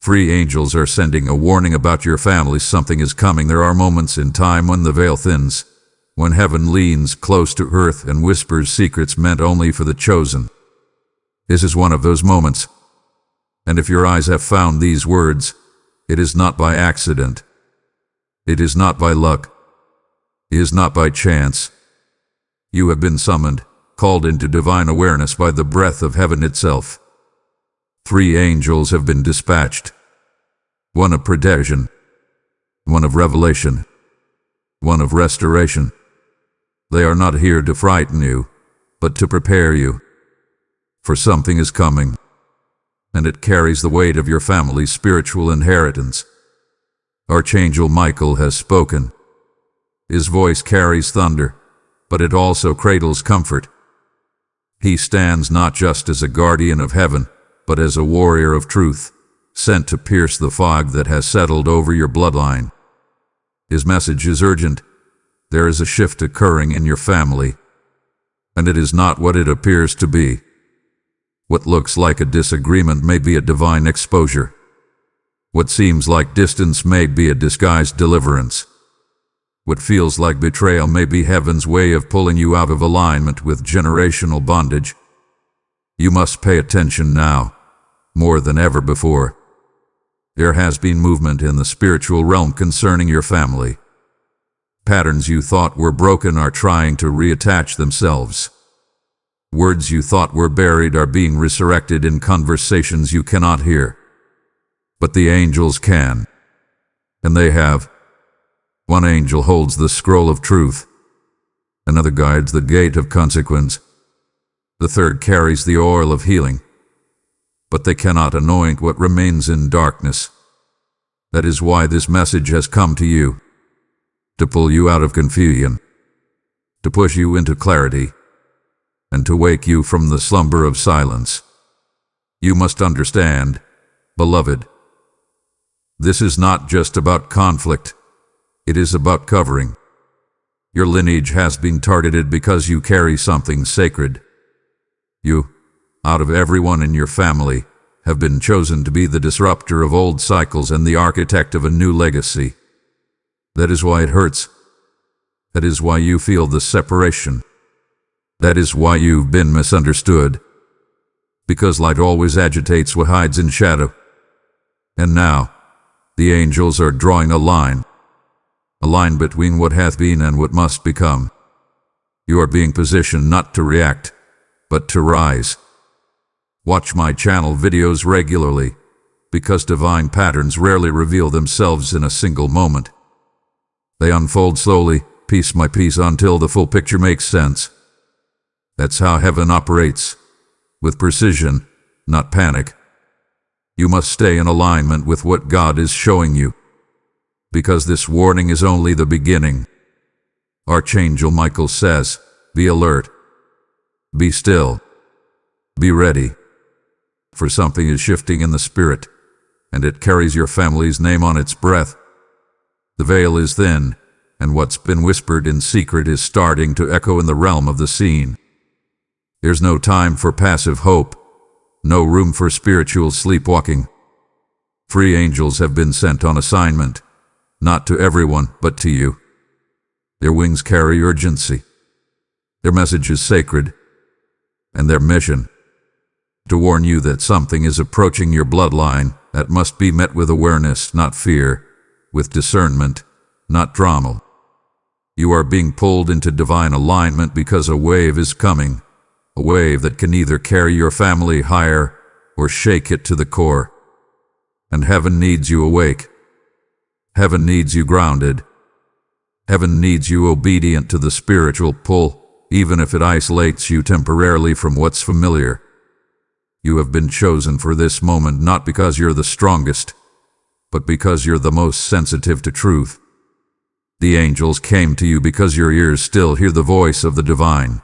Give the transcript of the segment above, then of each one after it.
Free angels are sending a warning about your family. Something is coming. There are moments in time when the veil thins, when heaven leans close to earth and whispers secrets meant only for the chosen. This is one of those moments. And if your eyes have found these words, it is not by accident. It is not by luck. It is not by chance. You have been summoned, called into divine awareness by the breath of heaven itself. 3 angels have been dispatched. 1 of protection, 1 of revelation, 1 of restoration. They are not here to frighten you, but to prepare you. For something is coming, and it carries the weight of your family's spiritual inheritance. Archangel Michael has spoken. His voice carries thunder, but it also cradles comfort. He stands not just as a guardian of heaven, but as a warrior of truth, sent to pierce the fog that has settled over your bloodline. His message is urgent. There is a shift occurring in your family, and it is not what it appears to be. What looks like a disagreement may be a divine exposure. What seems like distance may be a disguised deliverance. What feels like betrayal may be heaven's way of pulling you out of alignment with generational bondage. You must pay attention now, more than ever before. There has been movement in the spiritual realm concerning your family. Patterns you thought were broken are trying to reattach themselves. Words you thought were buried are being resurrected in conversations you cannot hear. But the angels can, and they have. 1 angel holds the scroll of truth. Another guides the gate of consequence. The third carries the oil of healing. But they cannot anoint what remains in darkness. That is why this message has come to you. To pull you out of confusion. To push you into clarity. And to wake you from the slumber of silence. You must understand, beloved. This is not just about conflict. It is about covering. Your lineage has been targeted because you carry something sacred. You, out of everyone in your family, have been chosen to be the disruptor of old cycles and the architect of a new legacy. That is why it hurts. That is why you feel the separation. That is why you've been misunderstood. Because light always agitates what hides in shadow. And now, the angels are drawing a line between what hath been and what must become. You are being positioned not to react, but to rise. Watch my channel videos regularly, because divine patterns rarely reveal themselves in a single moment. They unfold slowly, piece by piece, until the full picture makes sense. That's how heaven operates, with precision, not panic. You must stay in alignment with what God is showing you, because this warning is only the beginning. Archangel Michael says, be alert, be still, be ready, for something is shifting in the spirit, and it carries your family's name on its breath. The veil is thin, and what's been whispered in secret is starting to echo in the realm of the seen. There's no time for passive hope, no room for spiritual sleepwalking. Free angels have been sent on assignment, not to everyone, but to you. Their wings carry urgency. Their message is sacred, and their mission, to warn you that something is approaching your bloodline that must be met with awareness, not fear, with discernment, not drama. You are being pulled into divine alignment because a wave is coming, a wave that can either carry your family higher or shake it to the core. And heaven needs you awake. Heaven needs you grounded. Heaven needs you obedient to the spiritual pull, even if it isolates you temporarily from what's familiar. You have been chosen for this moment not because you're the strongest, but because you're the most sensitive to truth. The angels came to you because your ears still hear the voice of the divine,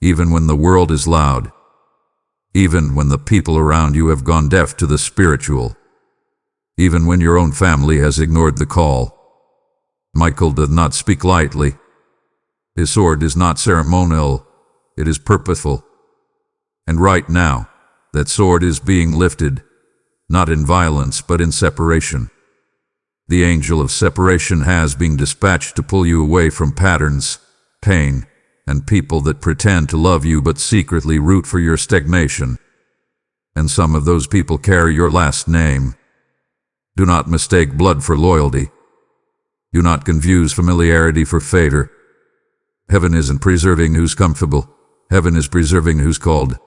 even when the world is loud, even when the people around you have gone deaf to the spiritual, even when your own family has ignored the call. Michael did not speak lightly. His sword is not ceremonial, it is purposeful. And right now, that sword is being lifted, not in violence but in separation. The angel of separation has been dispatched to pull you away from patterns, pain, and people that pretend to love you but secretly root for your stagnation. And some of those people carry your last name. Do not mistake blood for loyalty. Do not confuse familiarity for favor. Heaven isn't preserving who's comfortable. Heaven is preserving who's called.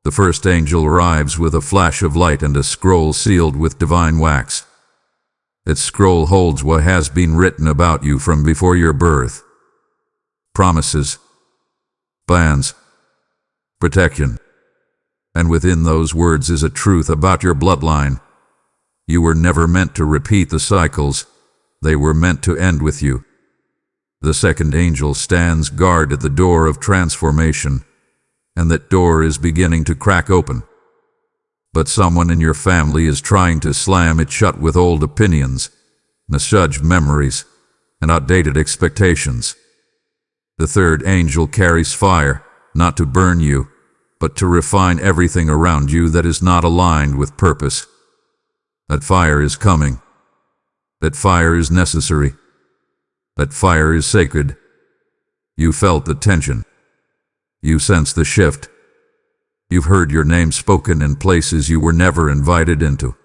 The first angel arrives with a flash of light and a scroll sealed with divine wax. Its scroll holds what has been written about you from before your birth. Promises, plans, protection. And within those words is a truth about your bloodline. You were never meant to repeat the cycles. They were meant to end with you. The second angel stands guard at the door of transformation, and that door is beginning to crack open. But someone in your family is trying to slam it shut with old opinions, misjudged memories, and outdated expectations. The third angel carries fire, not to burn you, but to refine everything around you that is not aligned with purpose. That fire is coming. That fire is necessary. That fire is sacred. You felt the tension. You sensed the shift. You've heard your name spoken in places you were never invited into.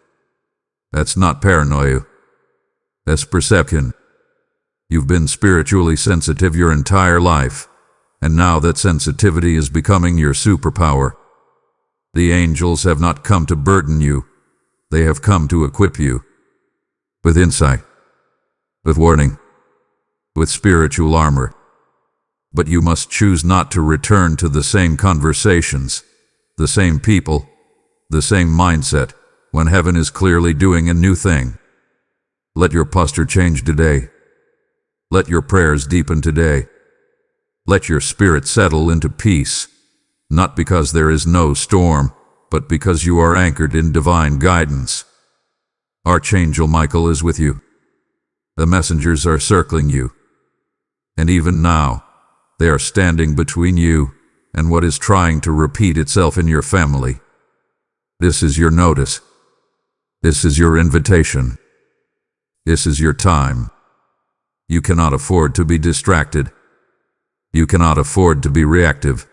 That's not paranoia. That's perception. You've been spiritually sensitive your entire life, and now that sensitivity is becoming your superpower. The angels have not come to burden you. They have come to equip you with insight, with warning, with spiritual armor. But you must choose not to return to the same conversations, the same people, the same mindset, when heaven is clearly doing a new thing. Let your posture change today. Let your prayers deepen today. Let your spirit settle into peace, not because there is no storm, but because you are anchored in divine guidance. Archangel Michael is with you. The messengers are circling you. And even now, they are standing between you and what is trying to repeat itself in your family. This is your notice. This is your invitation. This is your time. You cannot afford to be distracted. You cannot afford to be reactive.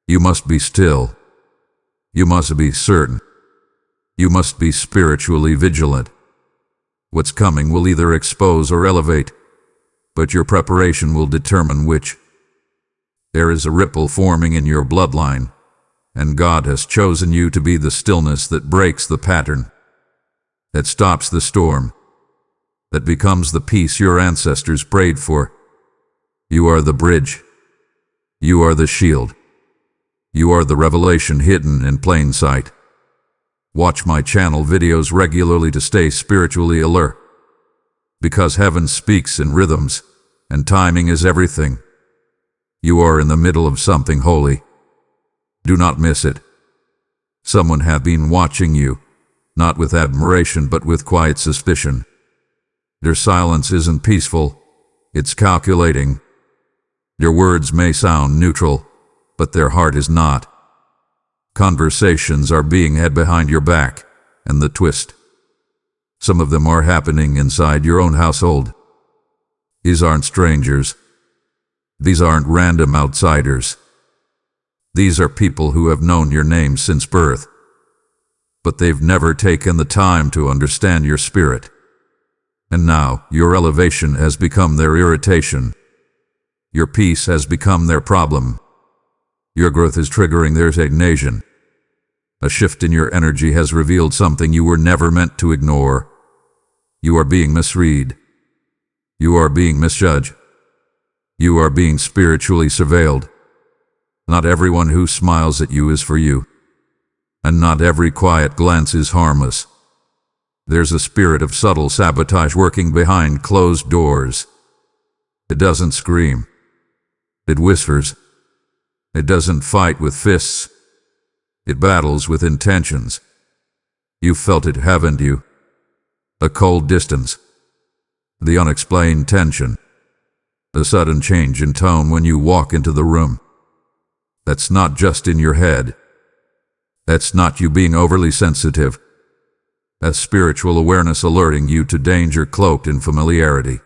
You must be still. You must be certain. You must be spiritually vigilant. What's coming will either expose or elevate, but your preparation will determine which. There is a ripple forming in your bloodline, and God has chosen you to be the stillness that breaks the pattern, that stops the storm, that becomes the peace your ancestors prayed for. You are the bridge. You are the shield. You are the revelation hidden in plain sight. Watch my channel videos regularly to stay spiritually alert, because heaven speaks in rhythms, and timing is everything. You are in the middle of something holy. Do not miss it. Someone has been watching you, not with admiration but with quiet suspicion. Their silence isn't peaceful, it's calculating. Your words may sound neutral, but their heart is not. Conversations are being had behind your back, and the twist. Some of them are happening inside your own household. These aren't strangers. These aren't random outsiders. These are people who have known your name since birth, but they've never taken the time to understand your spirit. And now your elevation has become their irritation. Your peace has become their problem. Your growth is triggering their stagnation. A shift in your energy has revealed something you were never meant to ignore. You are being misread. You are being misjudged. You are being spiritually surveilled. Not everyone who smiles at you is for you, and not every quiet glance is harmless. There's a spirit of subtle sabotage working behind closed doors. It doesn't scream. It whispers. It doesn't fight with fists. It battles with intentions. You've felt it, haven't you? A cold distance. The unexplained tension. The sudden change in tone when you walk into the room. That's not just in your head. That's not you being overly sensitive. as spiritual awareness alerting you to danger cloaked in familiarity.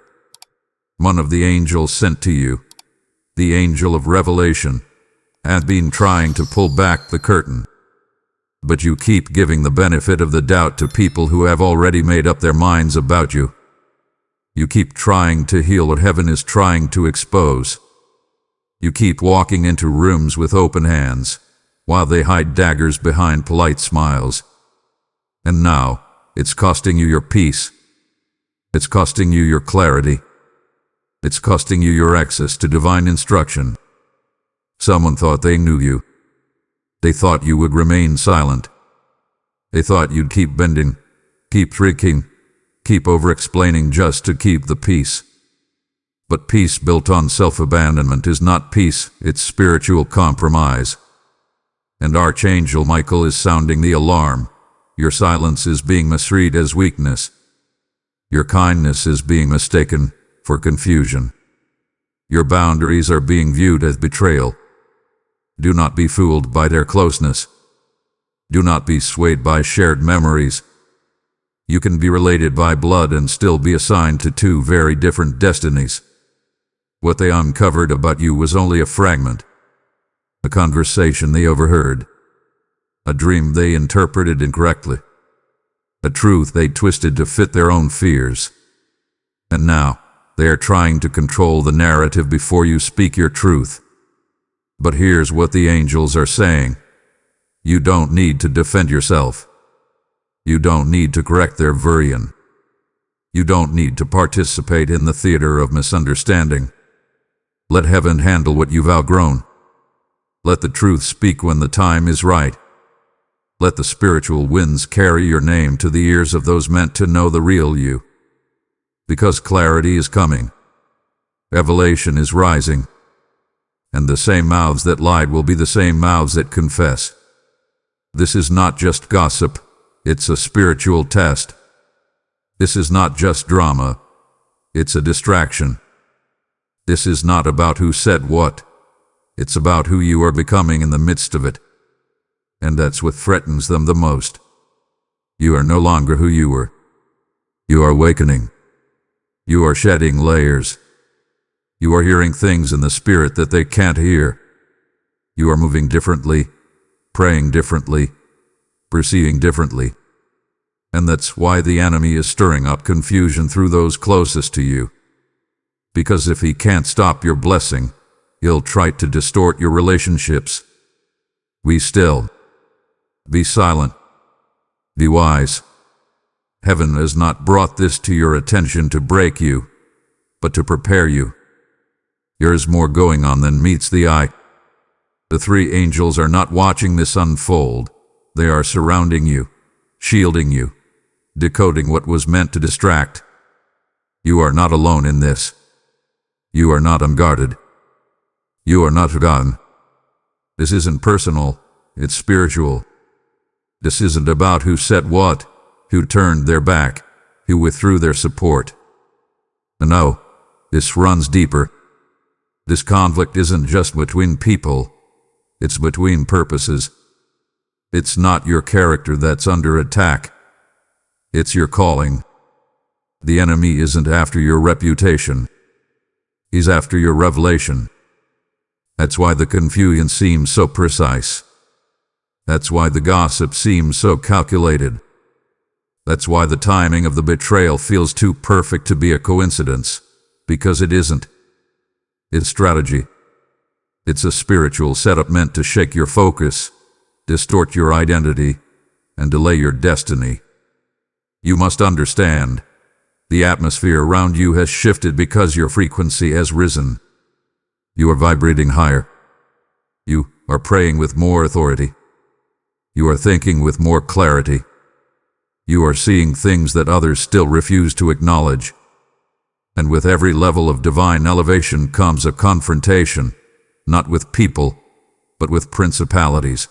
One of the angels sent to you, the angel of revelation, had been trying to pull back the curtain. But you keep giving the benefit of the doubt to people who have already made up their minds about you. You keep trying to heal what heaven is trying to expose. You keep walking into rooms with open hands, while they hide daggers behind polite smiles. And now, it's costing you your peace. It's costing you your clarity. It's costing you your access to divine instruction. Someone thought they knew you. They thought you would remain silent. They thought you'd keep bending, keep tricking, keep over-explaining just to keep the peace. But peace built on self-abandonment is not peace, it's spiritual compromise. And Archangel Michael is sounding the alarm. Your silence is being misread as weakness. Your kindness is being mistaken for confusion. Your boundaries are being viewed as betrayal. Do not be fooled by their closeness. Do not be swayed by shared memories. You can be related by blood and still be assigned to two very different destinies. What they uncovered about you was only a fragment, a conversation they overheard, a dream they interpreted incorrectly, a truth they twisted to fit their own fears. And now, they are trying to control the narrative before you speak your truth. But here's what the angels are saying. You don't need to defend yourself. You don't need to correct their version. You don't need to participate in the theater of misunderstanding. Let heaven handle what you've outgrown. Let the truth speak when the time is right. Let the spiritual winds carry your name to the ears of those meant to know the real you. Because clarity is coming. Revelation is rising. And the same mouths that lied will be the same mouths that confess. This is not just gossip, it's a spiritual test. This is not just drama, it's a distraction. This is not about who said what, it's about who you are becoming in the midst of it. And that's what threatens them the most. You are no longer who you were. You are awakening. You are shedding layers. You are hearing things in the spirit that they can't hear. You are moving differently, praying differently, perceiving differently. And that's why the enemy is stirring up confusion through those closest to you. Because if he can't stop your blessing, he'll try to distort your relationships. Be still. Be silent. Be wise. Heaven has not brought this to your attention to break you, but to prepare you. There is more going on than meets the eye. The three angels are not watching this unfold. They are surrounding you, shielding you, decoding what was meant to distract. You are not alone in this. You are not unguarded. You are not forgotten. This isn't personal, it's spiritual. This isn't about who said what, who turned their back, who withdrew their support. No, this runs deeper. This conflict isn't just between people, it's between purposes. It's not your character that's under attack. It's your calling. The enemy isn't after your reputation. He's after your revelation. That's why the confusion seems so precise. That's why the gossip seems so calculated. That's why the timing of the betrayal feels too perfect to be a coincidence, because it isn't. It's strategy. It's a spiritual setup meant to shake your focus, distort your identity, and delay your destiny. You must understand, the atmosphere around you has shifted because your frequency has risen. You are vibrating higher. You are praying with more authority. You are thinking with more clarity. You are seeing things that others still refuse to acknowledge. And with every level of divine elevation comes a confrontation, not with people, but with principalities.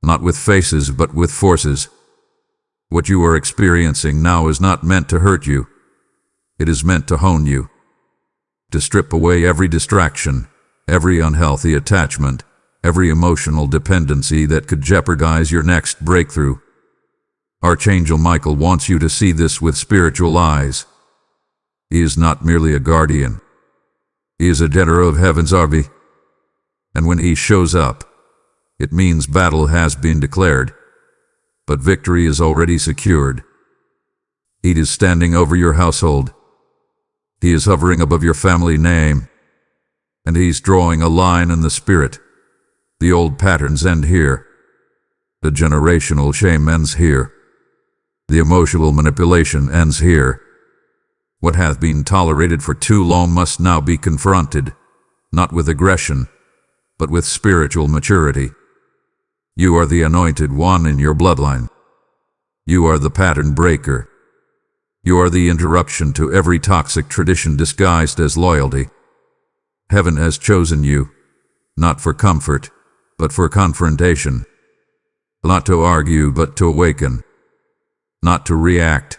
Not with faces, but with forces. What you are experiencing now is not meant to hurt you. It is meant to hone you. To strip away every distraction, every unhealthy attachment, every emotional dependency that could jeopardize your next breakthrough. Archangel Michael wants you to see this with spiritual eyes. He is not merely a guardian. He is a general of heaven's army. And when he shows up, it means battle has been declared, but victory is already secured. He is standing over your household. He is hovering above your family name, and he's drawing a line in the spirit. The old patterns end here. The generational shame ends here. The emotional manipulation ends here. What hath been tolerated for too long must now be confronted, not with aggression, but with spiritual maturity. You are the anointed one in your bloodline. You are the pattern breaker. You are the interruption to every toxic tradition disguised as loyalty. Heaven has chosen you, not for comfort, but for confrontation. Not to argue, but to awaken. Not to react,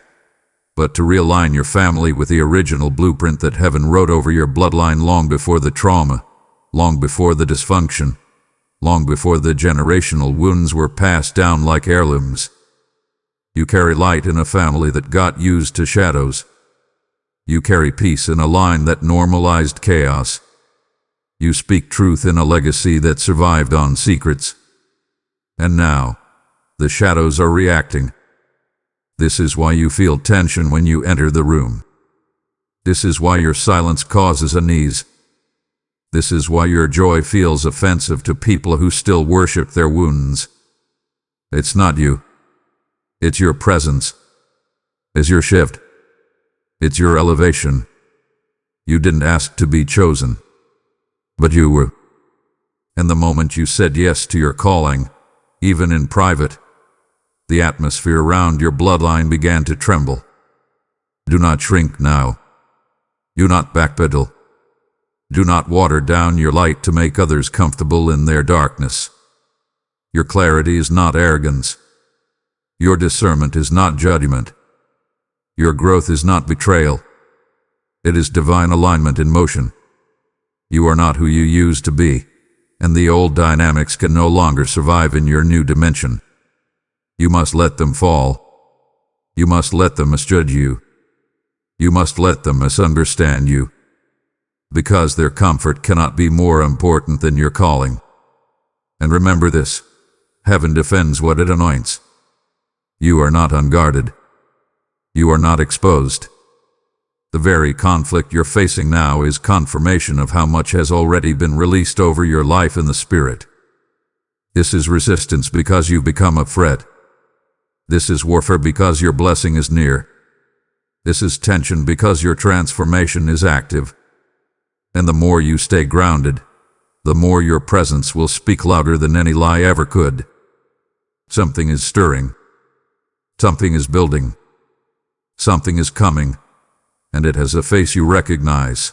but to realign your family with the original blueprint that heaven wrote over your bloodline long before the trauma, long before the dysfunction, long before the generational wounds were passed down like heirlooms. You carry light in a family that got used to shadows. You carry peace in a line that normalized chaos. You speak truth in a legacy that survived on secrets. And now, the shadows are reacting. This is why you feel tension when you enter the room. This is why your silence causes unease. This is why your joy feels offensive to people who still worship their wounds. It's not you. It's your presence. It's your shift. It's your elevation. You didn't ask to be chosen, but you were. And the moment you said yes to your calling, even in private, the atmosphere around your bloodline began to tremble. Do not shrink now. Do not backpedal. Do not water down your light to make others comfortable in their darkness. Your clarity is not arrogance. Your discernment is not judgment. Your growth is not betrayal. It is divine alignment in motion. You are not who you used to be, and the old dynamics can no longer survive in your new dimension. You must let them fall. You must let them misjudge you. You must let them misunderstand you. Because their comfort cannot be more important than your calling. And remember this, heaven defends what it anoints. You are not unguarded. You are not exposed. The very conflict you're facing now is confirmation of how much has already been released over your life in the spirit. This is resistance because you've become a threat. This is warfare because your blessing is near. This is tension because your transformation is active. And the more you stay grounded, the more your presence will speak louder than any lie ever could. Something is stirring. Something is building. Something is coming, and it has a face you recognize.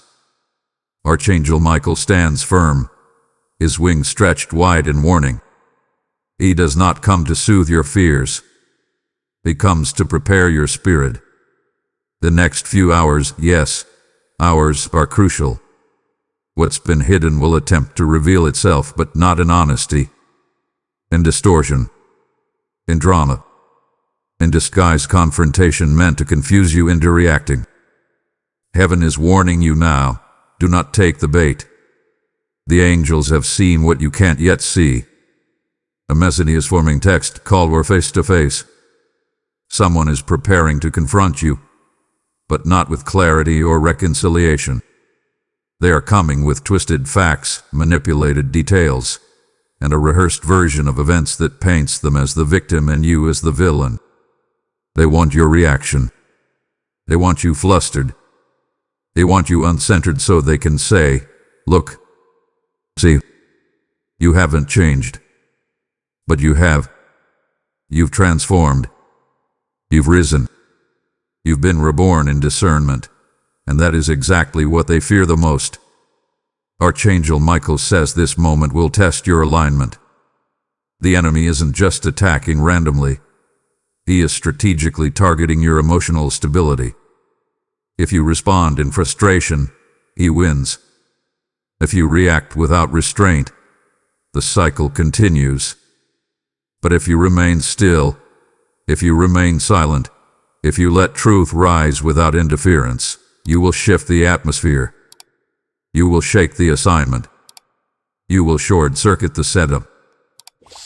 Archangel Michael stands firm, his wings stretched wide in warning. He does not come to soothe your fears. He comes to prepare your spirit. The next few hours, yes, hours, are crucial. What's been hidden will attempt to reveal itself, but not in honesty, in distortion, in drama, in disguised confrontation meant to confuse you into reacting. Heaven is warning you now, do not take the bait. The angels have seen what you can't yet see. A message is forming text, call or face to face. Someone is preparing to confront you, but not with clarity or reconciliation. They are coming with twisted facts, manipulated details, and a rehearsed version of events that paints them as the victim and you as the villain. They want your reaction. They want you flustered. They want you uncentered so they can say, look, see, you haven't changed. But you have. You've transformed. You've risen. You've been reborn in discernment. And that is exactly what they fear the most. Archangel Michael says this moment will test your alignment. The enemy isn't just attacking randomly. He is strategically targeting your emotional stability. If you respond in frustration, he wins. If you react without restraint, the cycle continues. But if you remain still, If you remain silent, if you let truth rise without interference, you will shift the atmosphere. You will shake the assignment. You will short-circuit the setup.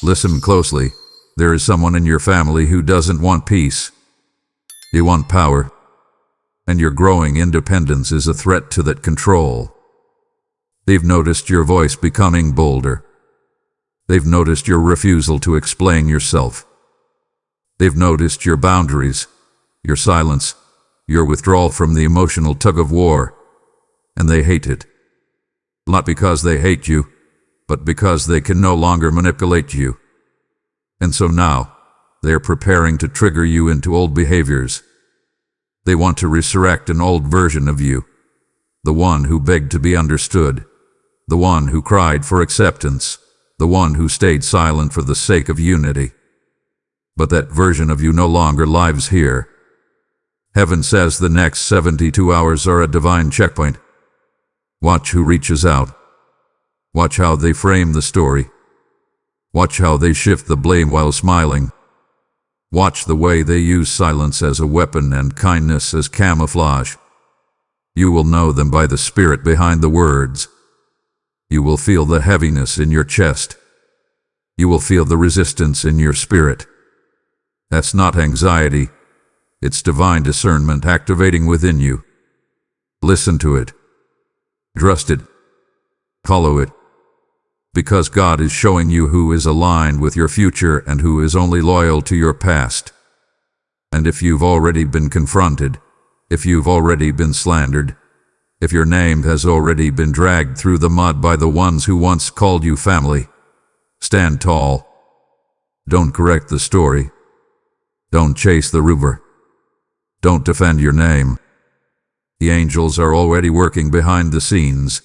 Listen closely. There is someone in your family who doesn't want peace. They want power. And your growing independence is a threat to that control. They've noticed your voice becoming bolder. They've noticed your refusal to explain yourself. They've noticed your boundaries, your silence, your withdrawal from the emotional tug-of-war, and they hate it. Not because they hate you, but because they can no longer manipulate you. And so now, they are preparing to trigger you into old behaviors. They want to resurrect an old version of you, the one who begged to be understood, the one who cried for acceptance, the one who stayed silent for the sake of unity. But that version of you no longer lives here. Heaven says the next 72 hours are a divine checkpoint. Watch who reaches out. Watch how they frame the story. Watch how they shift the blame while smiling. Watch the way they use silence as a weapon and kindness as camouflage. You will know them by the spirit behind the words. You will feel the heaviness in your chest. You will feel the resistance in your spirit. That's not anxiety. It's divine discernment activating within you. Listen to it. Trust it. Follow it. Because God is showing you who is aligned with your future and who is only loyal to your past. And if you've already been confronted, if you've already been slandered, if your name has already been dragged through the mud by the ones who once called you family, stand tall. Don't correct the story. Don't chase the rumor. Don't defend your name. The angels are already working behind the scenes.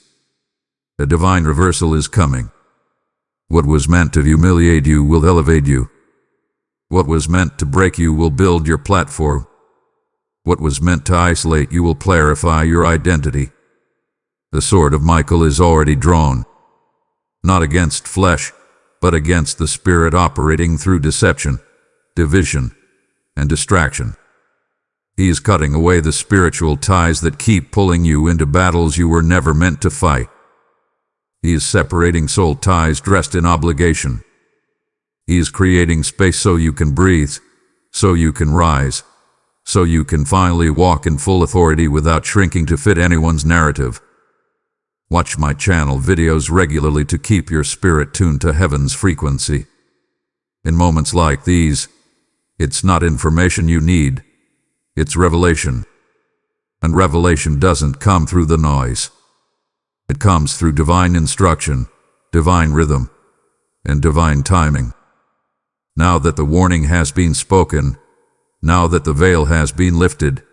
A divine reversal is coming. What was meant to humiliate you will elevate you. What was meant to break you will build your platform. What was meant to isolate you will clarify your identity. The sword of Michael is already drawn, not against flesh, but against the spirit operating through deception, division, and distraction. He is cutting away the spiritual ties that keep pulling you into battles you were never meant to fight. He is separating soul ties dressed in obligation. He is creating space so you can breathe, so you can rise, so you can finally walk in full authority without shrinking to fit anyone's narrative. Watch my channel videos regularly to keep your spirit tuned to heaven's frequency. In moments like these, it's not information you need, it's revelation. And revelation doesn't come through the noise. It comes through divine instruction, divine rhythm, and divine timing. Now that the warning has been spoken, now that the veil has been lifted,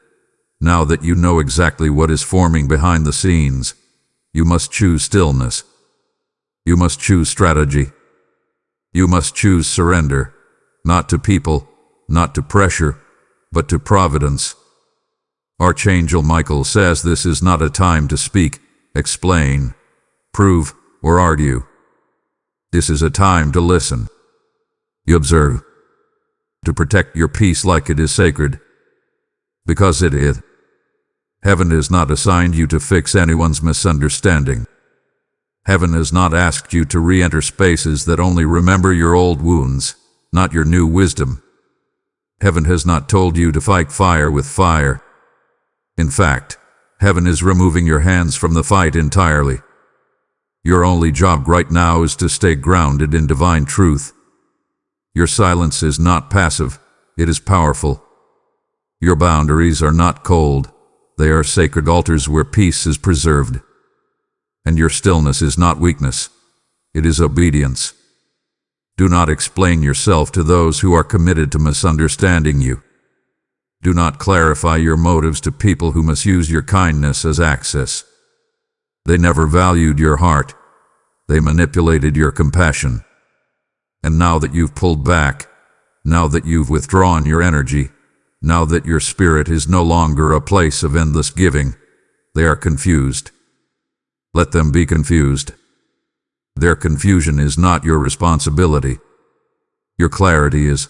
now that you know exactly what is forming behind the scenes, you must choose stillness. You must choose strategy. You must choose surrender, not to people, not to pressure, but to providence. Archangel Michael says this is not a time to speak, explain, prove, or argue. This is a time to listen. You observe. To protect your peace like it is sacred. Because it is. Heaven has not assigned you to fix anyone's misunderstanding. Heaven has not asked you to re-enter spaces that only remember your old wounds, not your new wisdom. Heaven has not told you to fight fire with fire. In fact, heaven is removing your hands from the fight entirely. Your only job right now is to stay grounded in divine truth. Your silence is not passive, it is powerful. Your boundaries are not cold, they are sacred altars where peace is preserved. And your stillness is not weakness, it is obedience. Do not explain yourself to those who are committed to misunderstanding you. Do not clarify your motives to people who misuse your kindness as access. They never valued your heart. They manipulated your compassion. And now that you've pulled back, now that you've withdrawn your energy, now that your spirit is no longer a place of endless giving, they are confused. Let them be confused. Their confusion is not your responsibility. Your clarity is.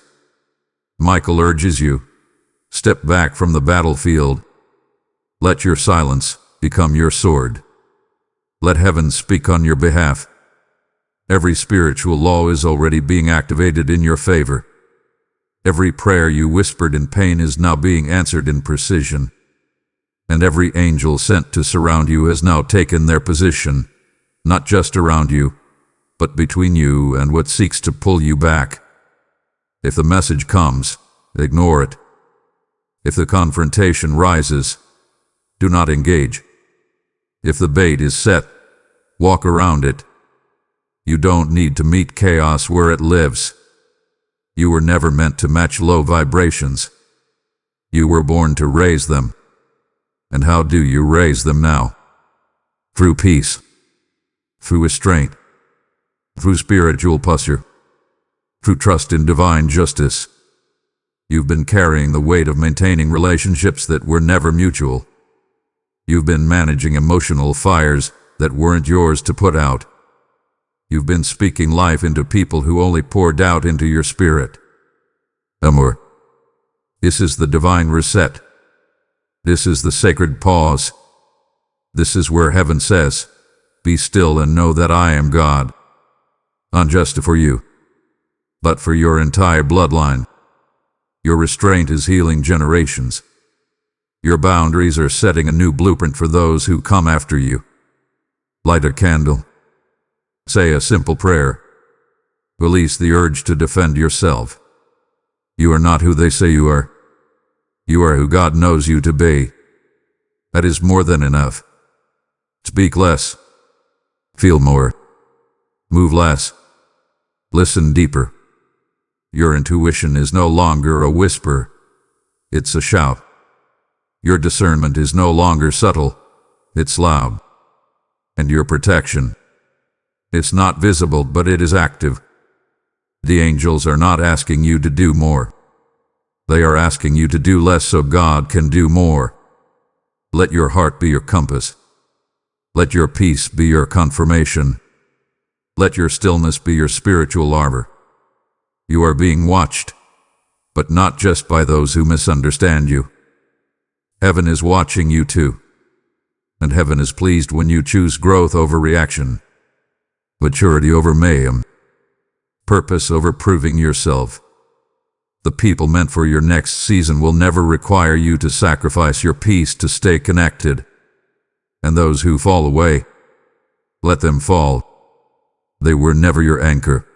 Michael urges you, step back from the battlefield. Let your silence become your sword. Let heaven speak on your behalf. Every spiritual law is already being activated in your favor. Every prayer you whispered in pain is now being answered in precision. And every angel sent to surround you has now taken their position, not just around you, but between you and what seeks to pull you back. If the message comes, ignore it. If the confrontation rises, do not engage. If the bait is set, walk around it. You don't need to meet chaos where it lives. You were never meant to match low vibrations. You were born to raise them. And how do you raise them now? Through peace, through restraint, through spiritual posture, through trust in divine justice. You've been carrying the weight of maintaining relationships that were never mutual. You've been managing emotional fires that weren't yours to put out. You've been speaking life into people who only poured doubt into your spirit. Amor. This is the divine reset. This is the sacred pause. This is where heaven says, "Be still and know that I am God." Not just for you, but for your entire bloodline. Your restraint is healing generations. Your boundaries are setting a new blueprint for those who come after you. Light a candle. Say a simple prayer. Release the urge to defend yourself. You are not who they say you are. You are who God knows you to be. That is more than enough. Speak less. Feel more. Move less. Listen deeper. Your intuition is no longer a whisper. It's a shout. Your discernment is no longer subtle. It's loud. And your protection, it's not visible, but it is active. The angels are not asking you to do more. They are asking you to do less so God can do more. Let your heart be your compass. Let your peace be your confirmation. Let your stillness be your spiritual arbor. You are being watched, but not just by those who misunderstand you. Heaven is watching you too. And heaven is pleased when you choose growth over reaction, maturity over mayhem, purpose over proving yourself. The people meant for your next season will never require you to sacrifice your peace to stay connected. And those who fall away, let them fall. They were never your anchor.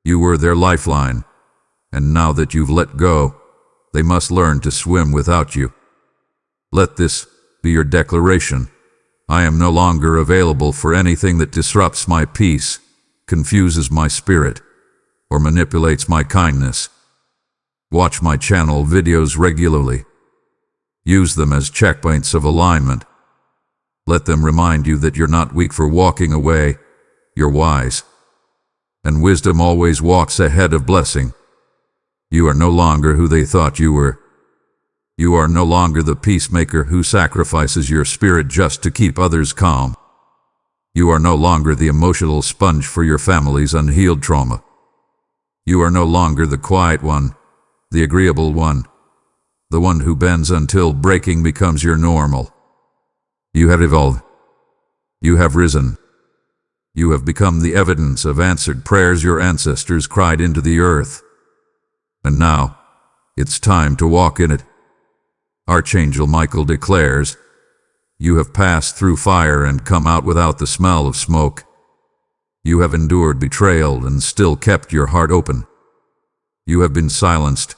You were their lifeline, and now that you've let go, they must learn to swim without you. Let this be your declaration. I am no longer available for anything that disrupts my peace, confuses my spirit, or manipulates my kindness. Watch my channel videos regularly. Use them as checkpoints of alignment. Let them remind you that you're not weak for walking away, you're wise. And wisdom always walks ahead of blessing. You are no longer who they thought you were. You are no longer the peacemaker who sacrifices your spirit just to keep others calm. You are no longer the emotional sponge for your family's unhealed trauma. You are no longer the quiet one, the agreeable one, the one who bends until breaking becomes your normal. You have evolved. You have risen. You have become the evidence of answered prayers your ancestors cried into the earth. And now, it's time to walk in it. Archangel Michael declares, you have passed through fire and come out without the smell of smoke. You have endured betrayal and still kept your heart open. You have been silenced,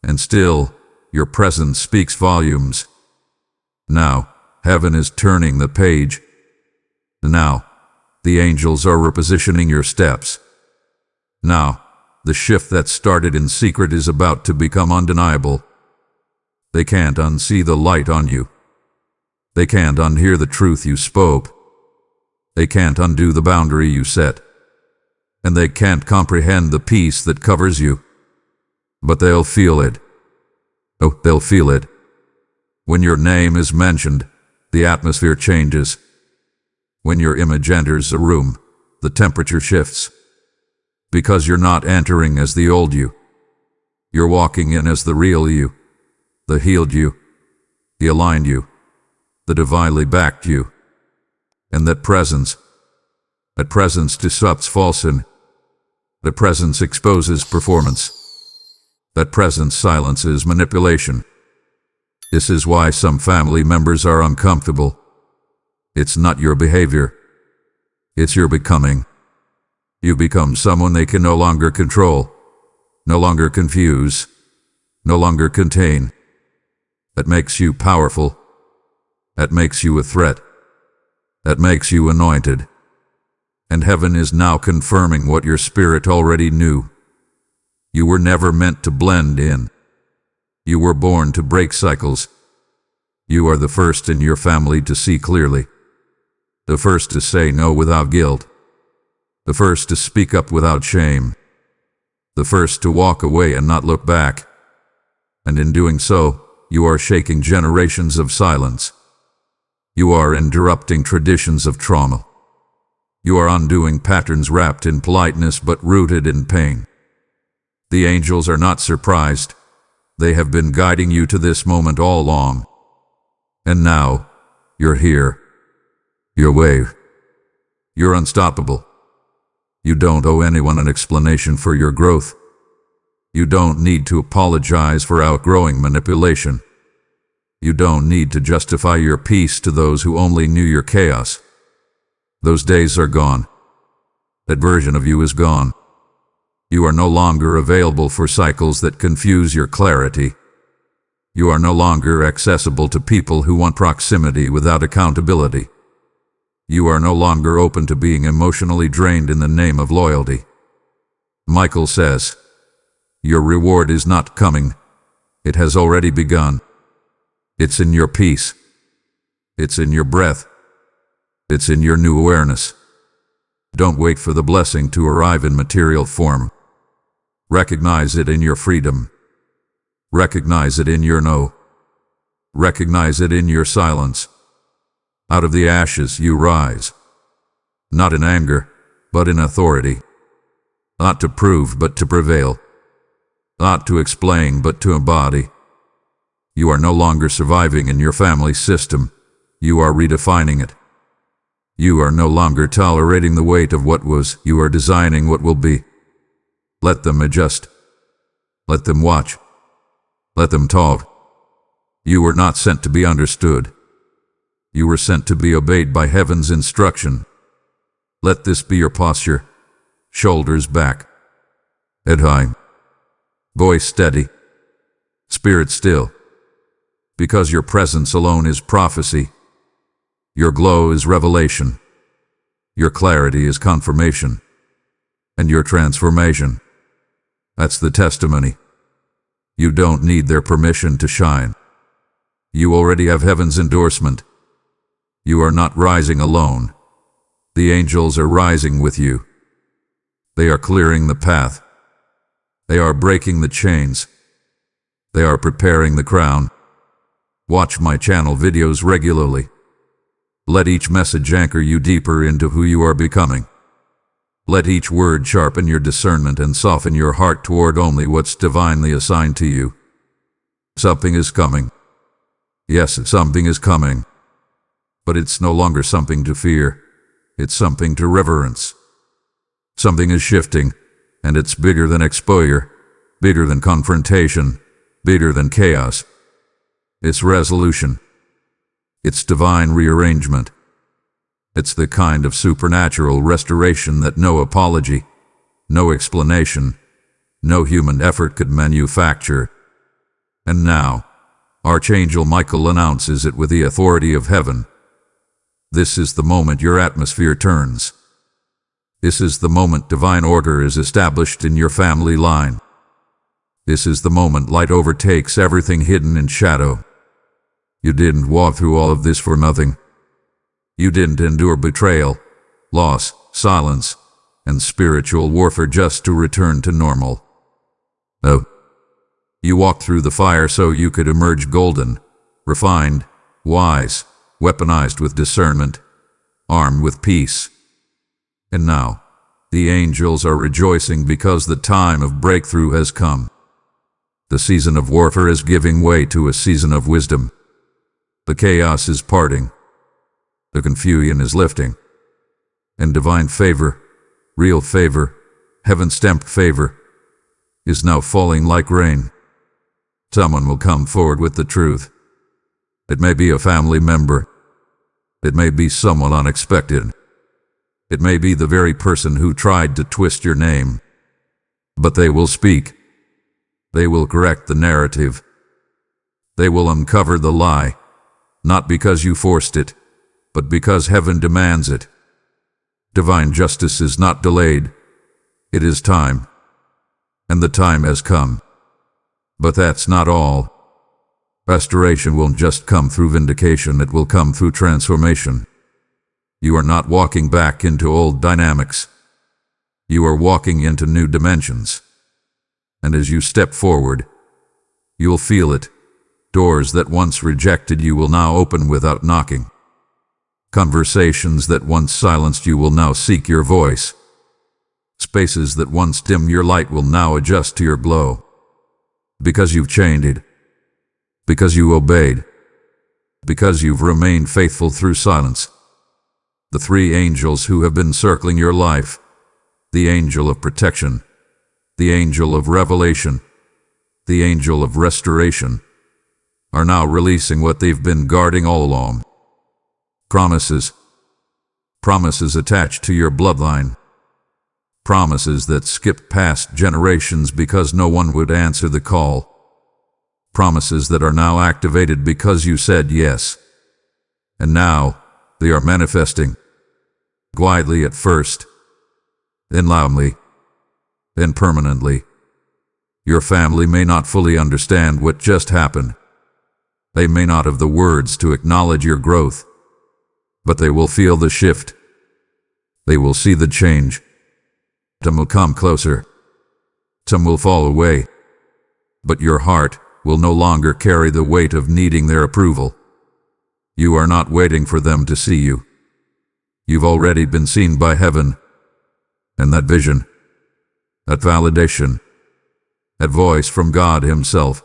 and still your presence speaks volumes. Now, heaven is turning the page. Now, the angels are repositioning your steps. Now, the shift that started in secret is about to become undeniable. They can't unsee the light on you. They can't unhear the truth you spoke. They can't undo the boundary you set. And they can't comprehend the peace that covers you. But they'll feel it. Oh, they'll feel it. When your name is mentioned, the atmosphere changes. When your image enters a room, the temperature shifts. Because you're not entering as the old you. You're walking in as the real you, the healed you, the aligned you, the divinely backed you. And that presence disrupts falsehood. That presence exposes performance. That presence silences manipulation. This is why some family members are uncomfortable. It's not your behavior. It's your becoming. You become someone they can no longer control, no longer confuse, no longer contain. That makes you powerful. That makes you a threat. That makes you anointed. And heaven is now confirming what your spirit already knew. You were never meant to blend in. You were born to break cycles. You are the first in your family to see clearly. The first to say no without guilt. The first to speak up without shame. The first to walk away and not look back. And in doing so, you are shaking generations of silence. You are interrupting traditions of trauma. You are undoing patterns wrapped in politeness but rooted in pain. The angels are not surprised. They have been guiding you to this moment all along. And now, you're here. You're wave. You're unstoppable. You don't owe anyone an explanation for your growth. You don't need to apologize for outgrowing manipulation. You don't need to justify your peace to those who only knew your chaos. Those days are gone. That version of you is gone. You are no longer available for cycles that confuse your clarity. You are no longer accessible to people who want proximity without accountability. You are no longer open to being emotionally drained in the name of loyalty. Michael says, your reward is not coming. It has already begun. It's in your peace. It's in your breath. It's in your new awareness. Don't wait for the blessing to arrive in material form. Recognize it in your freedom. Recognize it in your no. Recognize it in your silence. Out of the ashes you rise. Not in anger, but in authority. Not to prove, but to prevail. Not to explain, but to embody. You are no longer surviving in your family system. You are redefining it. You are no longer tolerating the weight of what was. You are designing what will be. Let them adjust. Let them watch. Let them talk. You were not sent to be understood. You were sent to be obeyed by heaven's instruction. Let this be your posture. Shoulders back. Head high. Voice steady. Spirit still. Because your presence alone is prophecy. Your glow is revelation. Your clarity is confirmation. And your transformation. That's the testimony. You don't need their permission to shine. You already have heaven's endorsement. You are not rising alone. The angels are rising with you. They are clearing the path. They are breaking the chains. They are preparing the crown. Watch my channel videos regularly. Let each message anchor you deeper into who you are becoming. Let each word sharpen your discernment and soften your heart toward only what's divinely assigned to you. Something is coming. Yes, something is coming. But it's no longer something to fear. It's something to reverence. Something is shifting, and it's bigger than exposure, bigger than confrontation, bigger than chaos. It's resolution. It's divine rearrangement. It's the kind of supernatural restoration that no apology, no explanation, no human effort could manufacture. And now, Archangel Michael announces it with the authority of heaven. This is the moment your atmosphere turns. This is the moment divine order is established in your family line. This is the moment light overtakes everything hidden in shadow. You didn't walk through all of this for nothing. You didn't endure betrayal, loss, silence, and spiritual warfare just to return to normal. No. You walked through the fire so you could emerge golden, refined, wise, weaponized with discernment, armed with peace. And now, the angels are rejoicing because the time of breakthrough has come. The season of warfare is giving way to a season of wisdom. The chaos is parting. The confusion is lifting. And divine favor, real favor, heaven-stamped favor, is now falling like rain. Someone will come forward with the truth. It may be a family member. It may be someone unexpected. It may be the very person who tried to twist your name. But they will speak. They will correct the narrative. They will uncover the lie, not because you forced it, but because heaven demands it. Divine justice is not delayed. It is time. And the time has come. But that's not all. Restoration won't just come through vindication, it will come through transformation. You are not walking back into old dynamics. You are walking into new dimensions. And as you step forward, you'll feel it. Doors that once rejected you will now open without knocking. Conversations that once silenced you will now seek your voice. Spaces that once dimmed your light will now adjust to your glow. Because you've changed. Because you obeyed. Because you've remained faithful through silence. The three angels who have been circling your life, the angel of protection, the angel of revelation, the angel of restoration, are now releasing what they've been guarding all along. Promises. Promises attached to your bloodline. Promises that skipped past generations because no one would answer the call. Promises that are now activated because you said yes. And now, they are manifesting. Quietly at first, then loudly, then permanently. Your family may not fully understand what just happened. They may not have the words to acknowledge your growth, but they will feel the shift. They will see the change. Some will come closer. Some will fall away. But your heart will no longer carry the weight of needing their approval. You are not waiting for them to see you. You've already been seen by heaven. And that vision, that validation, that voice from God Himself,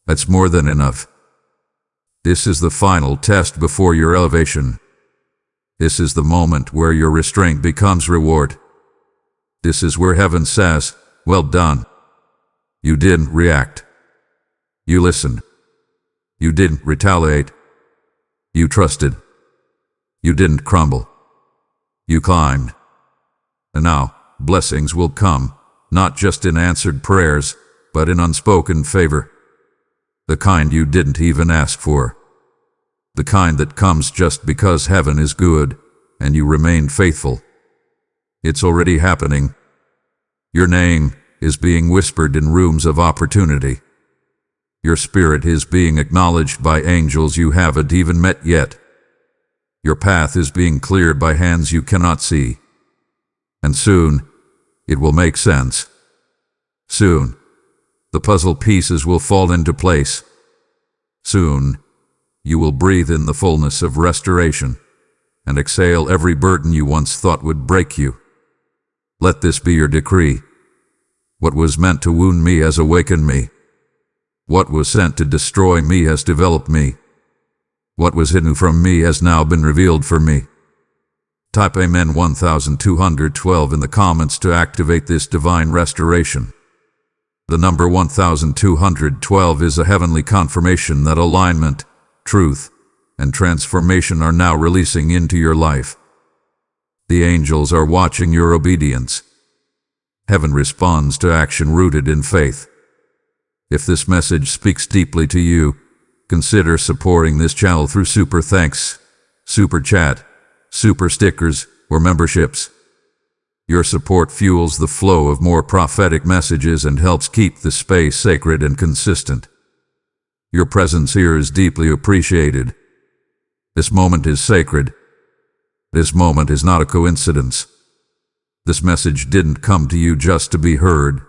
that's more than enough. This is the final test before your elevation. This is the moment where your restraint becomes reward. This is where heaven says, "Well done." You didn't react. You listened. You didn't retaliate. You trusted. You didn't crumble. You climbed. And now, blessings will come, not just in answered prayers, but in unspoken favor. The kind you didn't even ask for. The kind that comes just because heaven is good, and you remain faithful. It's already happening. Your name is being whispered in rooms of opportunity. Your spirit is being acknowledged by angels you haven't even met yet. Your path is being cleared by hands you cannot see. And soon, it will make sense. Soon, the puzzle pieces will fall into place. Soon, you will breathe in the fullness of restoration and exhale every burden you once thought would break you. Let this be your decree. What was meant to wound me has awakened me. What was sent to destroy me has developed me. What was hidden from me has now been revealed for me. Type Amen 1212 in the comments to activate this divine restoration. The number 1212 is a heavenly confirmation that alignment, truth, and transformation are now releasing into your life. The angels are watching your obedience. Heaven responds to action rooted in faith. If this message speaks deeply to you, consider supporting this channel through super thanks, super chat, super stickers, or memberships. Your support fuels the flow of more prophetic messages and helps keep the space sacred and consistent. Your presence here is deeply appreciated. This moment is sacred. This moment is not a coincidence. This message didn't come to you just to be heard.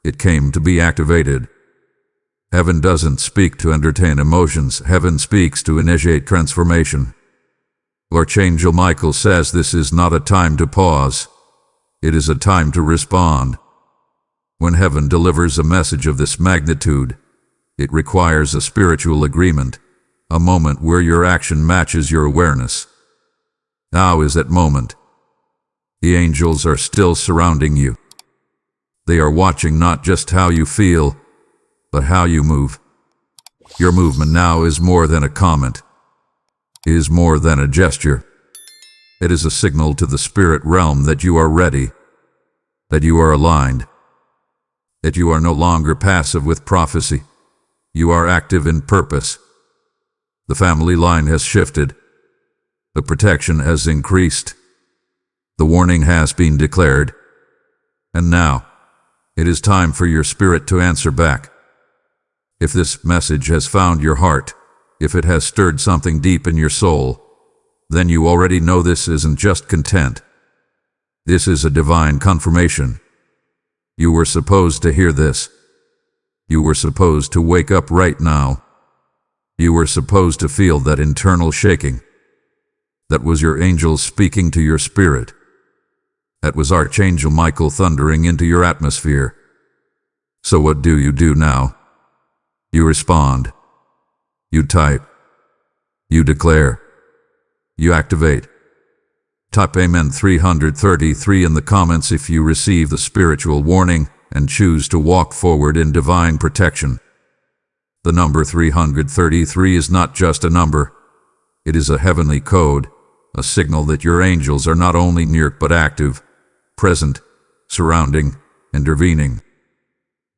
It came to be activated. Heaven doesn't speak to entertain emotions. Heaven speaks to initiate transformation. Archangel Michael says this is not a time to pause. It is a time to respond. When heaven delivers a message of this magnitude, it requires a spiritual agreement, a moment where your action matches your awareness. Now is that moment. The angels are still surrounding you. They are watching not just how you feel, but how you move. Your movement now is more than a comment. It is more than a gesture. It is a signal to the spirit realm that you are ready, that you are aligned, that you are no longer passive with prophecy. You are active in purpose. The family line has shifted. The protection has increased. The warning has been declared. And now, it is time for your spirit to answer back. If this message has found your heart, if it has stirred something deep in your soul, then you already know this isn't just content. This is a divine confirmation. You were supposed to hear this. You were supposed to wake up right now. You were supposed to feel that internal shaking. That was your angel speaking to your spirit. That was Archangel Michael thundering into your atmosphere. So what do you do now? You respond. You type. You declare. You activate. Type Amen 333 in the comments if you receive the spiritual warning and choose to walk forward in divine protection. The number 333 is not just a number. It is a heavenly code, a signal that your angels are not only near but active, present, surrounding, intervening.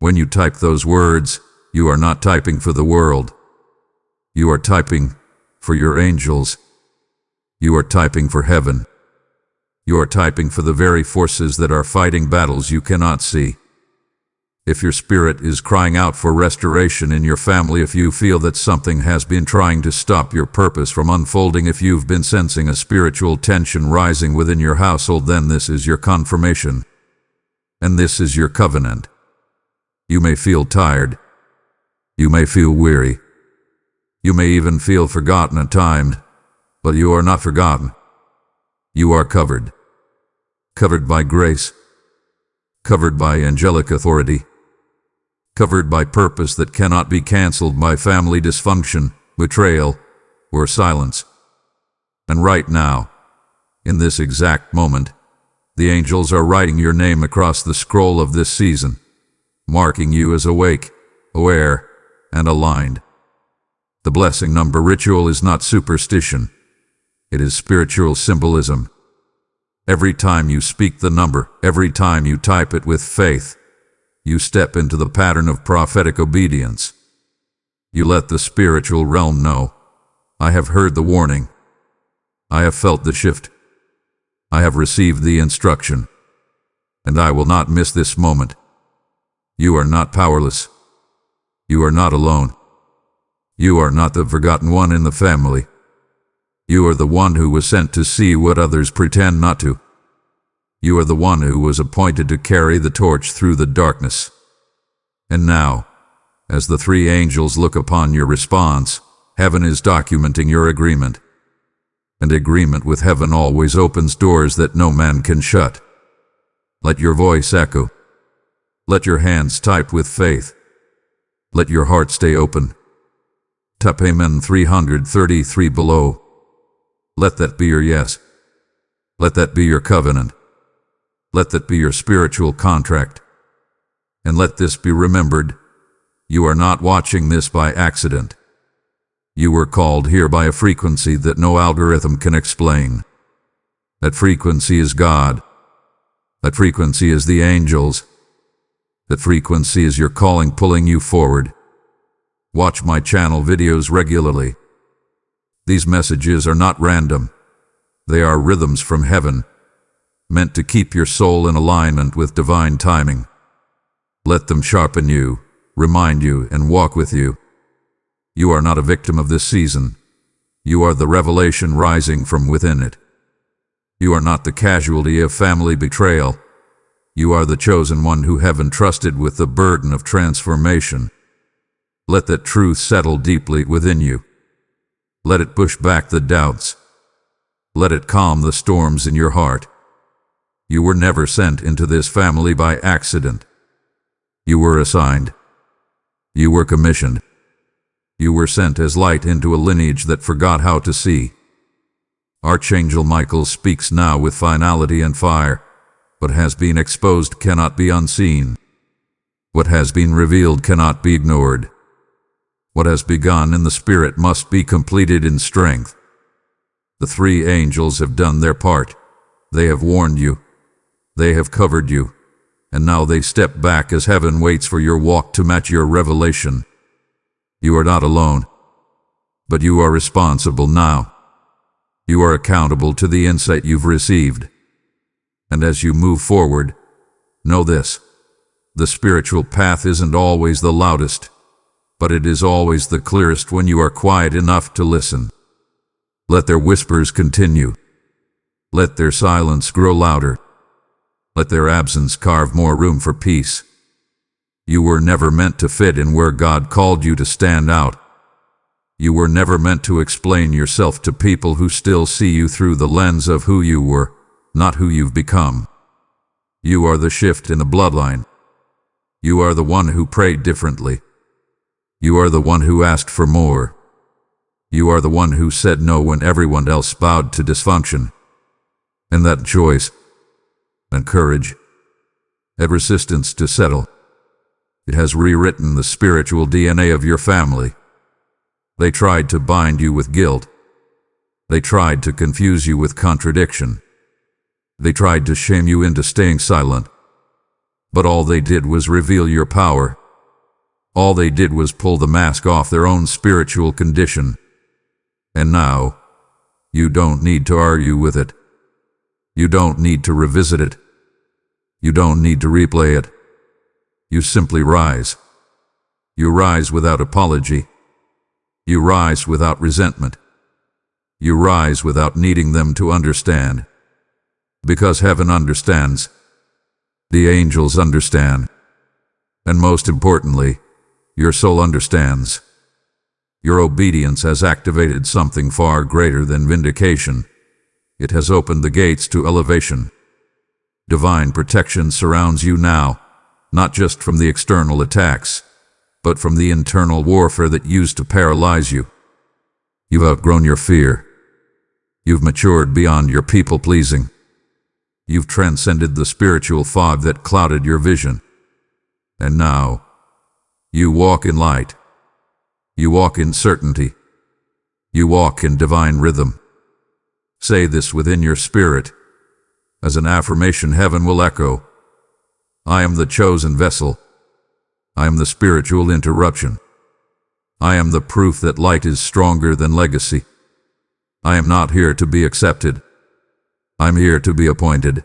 When you type those words, you are not typing for the world. You are typing for your angels. You are typing for heaven. You are typing for the very forces that are fighting battles you cannot see. If your spirit is crying out for restoration in your family, if you feel that something has been trying to stop your purpose from unfolding, if you've been sensing a spiritual tension rising within your household, then this is your confirmation. And this is your covenant. You may feel tired. You may feel weary. You may even feel forgotten at times, but you are not forgotten. You are covered. Covered by grace. Covered by angelic authority. Covered by purpose that cannot be canceled by family dysfunction, betrayal, or silence. And right now, in this exact moment, the angels are writing your name across the scroll of this season, marking you as awake, aware, and aligned. The blessing number ritual is not superstition. It is spiritual symbolism. Every time you speak the number, every time you type it with faith, you step into the pattern of prophetic obedience. You let the spiritual realm know, I have heard the warning. I have felt the shift. I have received the instruction. And I will not miss this moment. You are not powerless. You are not alone. You are not the forgotten one in the family. You are the one who was sent to see what others pretend not to. You are the one who was appointed to carry the torch through the darkness. And now, as the three angels look upon your response, heaven is documenting your agreement. And agreement with heaven always opens doors that no man can shut. Let your voice echo. Let your hands type with faith. Let your heart stay open. Type Amen 333 below. Let that be your yes. Let that be your covenant. Let that be your spiritual contract. And let this be remembered. You are not watching this by accident. You were called here by a frequency that no algorithm can explain. That frequency is God. That frequency is the angels. That frequency is your calling pulling you forward. Watch my channel videos regularly. These messages are not random. They are rhythms from heaven, meant to keep your soul in alignment with divine timing. Let them sharpen you, remind you, and walk with you. You are not a victim of this season. You are the revelation rising from within it. You are not the casualty of family betrayal. You are the chosen one who heaven trusted with the burden of transformation. Let that truth settle deeply within you. Let it push back the doubts. Let it calm the storms in your heart. You were never sent into this family by accident. You were assigned. You were commissioned. You were sent as light into a lineage that forgot how to see. Archangel Michael speaks now with finality and fire. What has been exposed cannot be unseen. What has been revealed cannot be ignored. What has begun in the spirit must be completed in strength. The three angels have done their part. They have warned you. They have covered you. And now they step back as heaven waits for your walk to match your revelation. You are not alone, but you are responsible now. You are accountable to the insight you've received. And as you move forward, know this: the spiritual path isn't always the loudest, but it is always the clearest when you are quiet enough to listen. Let their whispers continue. Let their silence grow louder. Let their absence carve more room for peace. You were never meant to fit in where God called you to stand out. You were never meant to explain yourself to people who still see you through the lens of who you were, not who you've become. You are the shift in the bloodline. You are the one who prayed differently. You are the one who asked for more. You are the one who said no when everyone else bowed to dysfunction. And that choice and courage had resistance to settle. It has rewritten the spiritual DNA of your family. They tried to bind you with guilt. They tried to confuse you with contradiction. They tried to shame you into staying silent. But all they did was reveal your power. All they did was pull the mask off their own spiritual condition. And now, you don't need to argue with it. You don't need to revisit it. You don't need to replay it. You simply rise. You rise without apology. You rise without resentment. You rise without needing them to understand. Because heaven understands. The angels understand. And most importantly, your soul understands. Your obedience has activated something far greater than vindication. It has opened the gates to elevation. Divine protection surrounds you now, not just from the external attacks, but from the internal warfare that used to paralyze you. You've outgrown your fear. You've matured beyond your people-pleasing. You've transcended the spiritual fog that clouded your vision. And now, you walk in light. You walk in certainty. You walk in divine rhythm. Say this within your spirit. As an affirmation, heaven will echo. I am the chosen vessel. I am the spiritual interruption. I am the proof that light is stronger than legacy. I am not here to be accepted. I'm here to be appointed.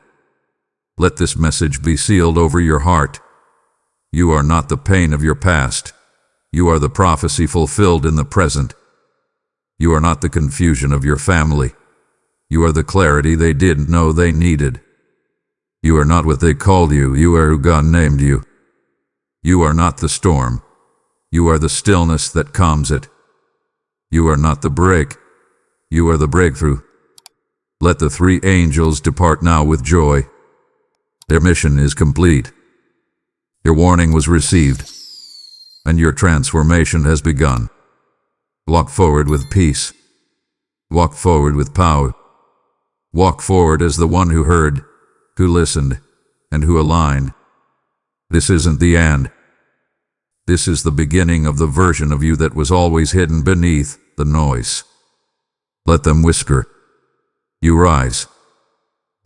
Let this message be sealed over your heart. You are not the pain of your past. You are the prophecy fulfilled in the present. You are not the confusion of your family. You are the clarity they didn't know they needed. You are not what they called you. You are who God named you. You are not the storm. You are the stillness that calms it. You are not the break. You are the breakthrough. Let the three angels depart now with joy. Their mission is complete. Your warning was received, and your transformation has begun. Walk forward with peace. Walk forward with power. Walk forward as the one who heard, who listened, and who aligned. This isn't the end. This is the beginning of the version of you that was always hidden beneath the noise. Let them whisper. You rise.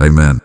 Amen.